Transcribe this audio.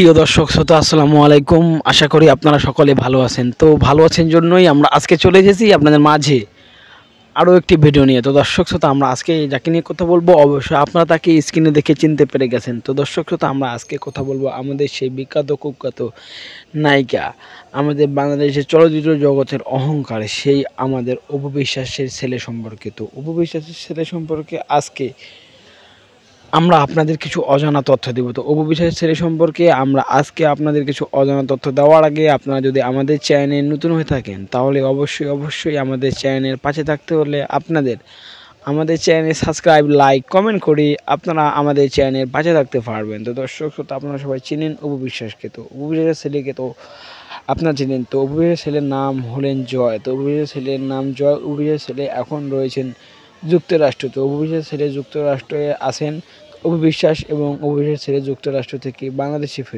প্রিয় দর্শক শ্রোতা আসসালামু আলাইকুম। আশা করি আপনারা সকলে ভালো আছেন। তো ভালো আছেন জন্যই আমরা আজকে চলে এসেছি আপনাদের মাঝে আরও একটি ভিডিও নিয়ে। তো দর্শক শ্রোতা আমরা আজকে যাকে নিয়ে কথা বলবো অবশ্যই আপনারা তাকে স্ক্রিনে দেখে চিনতে পেরে গেছেন। তো দর্শক শ্রোতা আমরা আজকে কথা বলবো আমাদের সেই বিখ্যাত কুখ্যাত নায়িকা, আমাদের বাংলাদেশের চলচ্চিত্র জগতের অহংকার, সেই আমাদের অপু বিশ্বাসের ছেলে সম্পর্কে। তো অপু বিশ্বাসের ছেলে সম্পর্কে আজকে আমরা আপনাদের কিছু অজানা তথ্য দেব। তো অপু বিশ্বাসের ছেলে সম্পর্কে আমরা আজকে আপনাদের কিছু অজানা তথ্য দেওয়ার আগে আপনারা যদি আমাদের চ্যানেলে নতুন হয়ে থাকেন তাহলে অবশ্যই আমাদের চ্যানেলের পাশে থাকতে হলে আমাদের চ্যানেল সাবস্ক্রাইব, লাইক, কমেন্ট করে আপনারা আমাদের চ্যানেলের পাশে থাকতে পারবেন। তো দর্শক শ্রোতা আপনারা সবাই চিনেন অপু বিশ্বাসকে। তো অপু বিশ্বাসের ছেলেকে তো আপনারা চিনেন। তো অপু বিশ্বাসের ছেলের নাম হলেন জয়। তো অপু বিশ্বাসের ছেলের নাম জয়। অপু বিশ্বাসের ছেলে এখন রয়েছেন যুক্তরাষ্ট্র। তো অপু বিশ্বাসের ছেলে যুক্তরাষ্ট্রে আছেন। অপু বিশ্বাস এবং অপু বিশ্বাসের ছেলে যুক্তরাষ্ট্র থেকে বাংলাদেশে